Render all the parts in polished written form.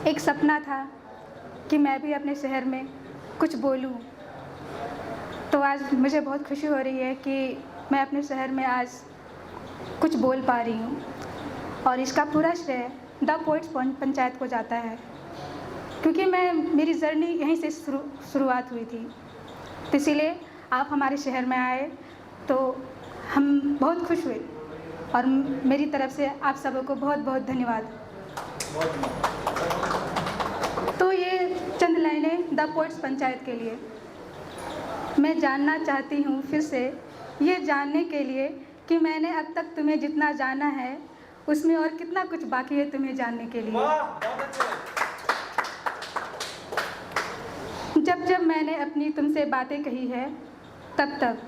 एक सपना था कि मैं भी अपने शहर में कुछ बोलूं। तो आज मुझे बहुत खुशी हो रही है कि मैं अपने शहर में आज कुछ बोल पा रही हूं और इसका पूरा श्रेय द पोएट्स पंचायत को जाता है, क्योंकि मेरी जर्नी यहीं से शुरुआत हुई थी। तो इसीलिए आप हमारे शहर में आए तो हम बहुत खुश हुए और मेरी तरफ से आप सबों को बहुत बहुत धन्यवाद। तो ये चंद लाइनें द पोएट्स पंचायत के लिए। मैं जानना चाहती हूँ फिर से ये जानने के लिए कि मैंने अब तक तुम्हें जितना जाना है उसमें और कितना कुछ बाकी है तुम्हें जानने के लिए। जब जब मैंने अपनी तुमसे बातें कही है तब तब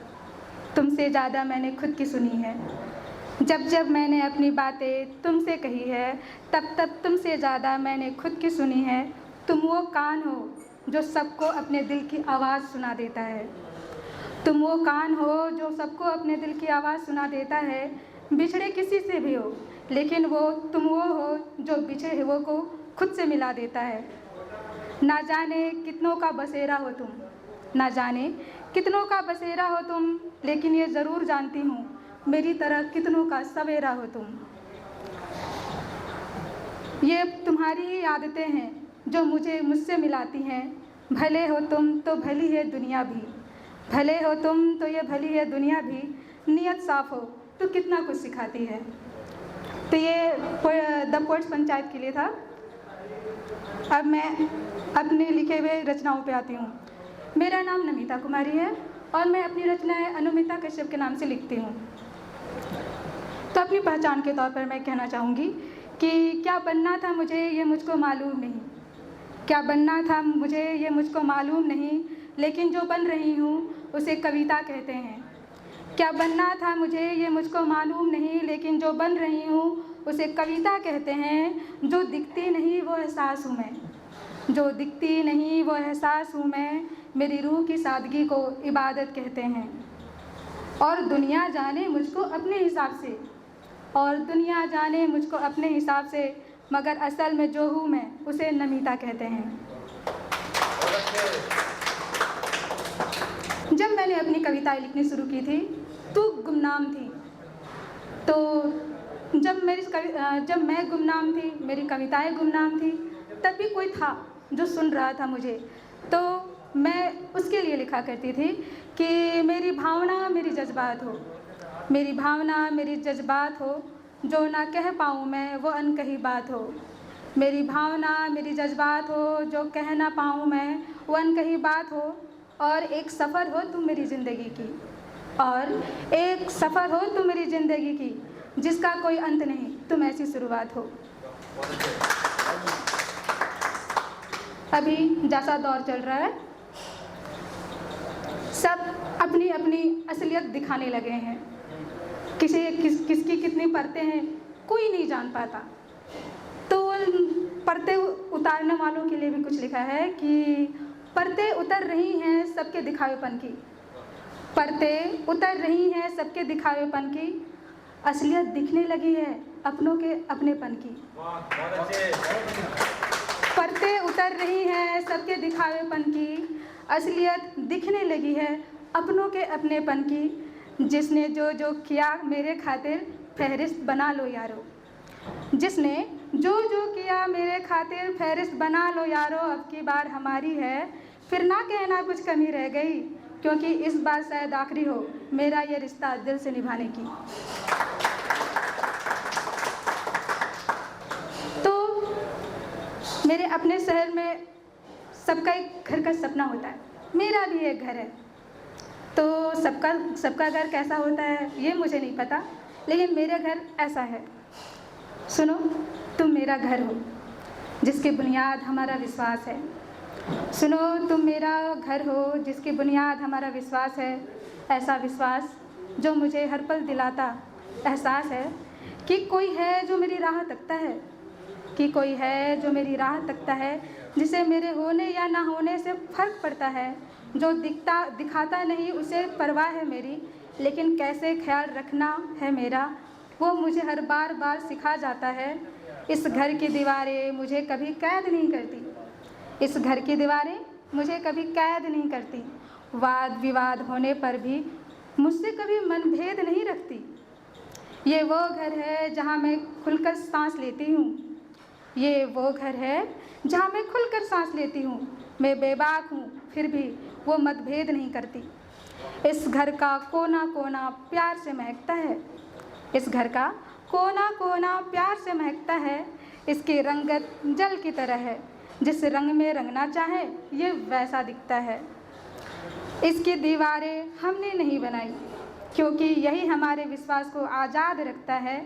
तुमसे ज़्यादा मैंने खुद की सुनी है। जब जब मैंने अपनी बातें तुमसे कही है तब तब तुमसे ज़्यादा मैंने खुद की सुनी है। तुम वो कान हो जो सबको अपने दिल की आवाज़ सुना देता है। तुम वो कान हो जो सबको अपने दिल की आवाज़ सुना देता है। बिछड़े किसी से भी हो लेकिन तुम वो हो जो बिछड़े हुए को खुद से मिला देता है। ना जाने कितनों का बसेरा हो तुम, ना जाने कितनों का बसेरा हो तुम, लेकिन ये ज़रूर जानती हूँ मेरी तरह कितनों का सवेरा हो तुम। ये तुम्हारी ही आदतें हैं जो मुझसे मिलाती हैं। भले हो तुम तो भली है दुनिया भी, भले हो तुम तो ये भली है दुनिया भी। नीयत साफ हो तो कितना कुछ सिखाती है। तो ये द पोएट्स पंचायत के लिए था। अब मैं अपने लिखे हुए रचनाओं पे आती हूँ। मेरा नाम नमिता कुमारी है और मैं अपनी रचनाएं अनुमिता कश्यप के नाम से लिखती हूँ। तो अपनी पहचान के तौर पर मैं कहना चाहूँगी कि क्या बनना था मुझे ये मुझको मालूम नहीं, क्या बनना था मुझे ये मुझको मालूम नहीं, लेकिन जो बन रही हूँ उसे कविता कहते हैं। क्या बनना था मुझे ये मुझको मालूम नहीं, लेकिन जो बन रही हूँ उसे कविता कहते हैं। जो दिखती नहीं वो एहसास हूँ मैं, जो दिखती नहीं वो एहसास हूँ मैं। मेरी रूह की सादगी को इबादत कहते हैं। और दुनिया जाने मुझको अपने हिसाब से, और दुनिया जाने मुझको अपने हिसाब से, मगर असल में जो हूँ मैं उसे नमिता कहते हैं। जब मैंने अपनी कविताएं लिखनी शुरू की थी तो गुमनाम थी। तो जब मैं गुमनाम थी, मेरी कविताएं गुमनाम थी, तब भी कोई था जो सुन रहा था मुझे। तो मैं उसके लिए लिखा करती थी कि मेरी भावना मेरी जज्बात हो, मेरी भावना मेरी जज्बात हो, जो ना कह पाऊँ मैं वो अनकही बात हो। मेरी भावना मेरी जज्बात हो, जो कह ना पाऊँ मैं वो अनकही बात हो। और एक सफ़र हो तुम मेरी ज़िंदगी की, और एक सफ़र हो तुम मेरी ज़िंदगी की, जिसका कोई अंत नहीं तुम ऐसी शुरुआत हो। अभी जैसा दौर चल रहा है सब अपनी अपनी असलियत दिखाने लगे हैं। किसकी कितनी परतें हैं कोई नहीं जान पाता। तो परतें उतारने वालों के लिए भी कुछ लिखा है कि परतें उतर रही हैं सबके दिखावेपन की, परतें उतर रही हैं सबके दिखावेपन की, असलियत दिखने लगी है अपनों के अपनेपन की। परतें उतर रही हैं सबके दिखावेपन की, असलियत दिखने लगी है अपनों के अपनेपन की। जिसने जो जो किया मेरे खातिर फहरिस्त बना लो यारो, जिसने जो जो किया मेरे खातिर फहरिस्त बना लो यारो। अब की बार हमारी है फिर ना कहना कुछ कमी रह गई, क्योंकि इस बार शायद आखिरी हो मेरा ये रिश्ता दिल से निभाने की। तो मेरे अपने शहर में सबका एक घर का सपना होता है, मेरा भी एक घर है। तो सबका घर कैसा होता है ये मुझे नहीं पता, लेकिन मेरा घर ऐसा है। सुनो, तुम मेरा घर हो जिसकी बुनियाद हमारा विश्वास है। सुनो, तुम मेरा घर हो जिसकी बुनियाद हमारा विश्वास है। ऐसा विश्वास जो मुझे हर पल दिलाता एहसास है कि कोई है जो मेरी राह तकता है, कि कोई है जो मेरी राह तकता है, जिसे मेरे होने या ना होने से फ़र्क पड़ता है। जो दिखाता नहीं उसे परवाह है मेरी, लेकिन कैसे ख्याल रखना है मेरा वो मुझे हर बार सिखा जाता है। इस घर की दीवारें मुझे कभी कैद नहीं करती, इस घर की दीवारें मुझे कभी कैद नहीं करती। वाद विवाद होने पर भी मुझसे कभी मनभेद नहीं रखती। ये वो घर है जहाँ मैं खुलकर सांस लेती हूँ, ये वो घर है जहाँ मैं खुलकर सांस लेती हूँ। मैं बेबाक हूँ फिर भी वो मतभेद नहीं करती। इस घर का कोना कोना प्यार से महकता है, इस घर का कोना कोना प्यार से महकता है। इसकी रंगत जल की तरह है, जिस रंग में रंगना चाहे ये वैसा दिखता है। इसकी दीवारें हमने नहीं बनाई, क्योंकि यही हमारे विश्वास को आज़ाद रखता है।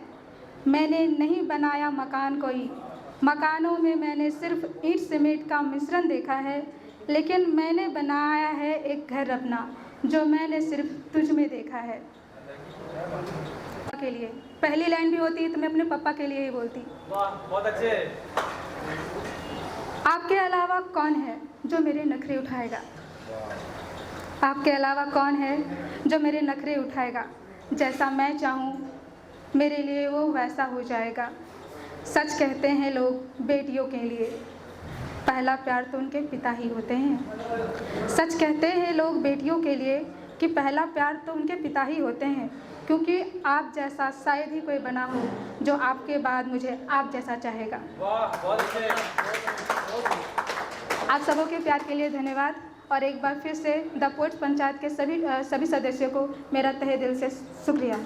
मैंने नहीं बनाया मकान कोई, मकानों में मैंने सिर्फ ईंट सीमेंट का मिश्रण देखा है, लेकिन मैंने बनाया है एक घर अपना, जो मैंने सिर्फ तुझ में देखा है। के लिए पहली लाइन भी होती तो मैं अपने पापा के लिए ही बोलती। वाह, बहुत अच्छे। आपके अलावा कौन है जो मेरे नखरे उठाएगा, आपके अलावा कौन है जो मेरे नखरे उठाएगा। जैसा मैं चाहूँ मेरे लिए वो वैसा हो जाएगा। सच कहते हैं लोग बेटियों के लिए पहला प्यार तो उनके पिता ही होते हैं। सच कहते हैं लोग बेटियों के लिए कि पहला प्यार तो उनके पिता ही होते हैं, क्योंकि आप जैसा शायद ही कोई बना हो जो आपके बाद मुझे आप जैसा चाहेगा। वाह, बहुत अच्छे। आप सबों के प्यार के लिए धन्यवाद। और एक बार फिर से द पोएट्स पंचायत के सभी सदस्यों को मेरा तहे दिल से शुक्रिया।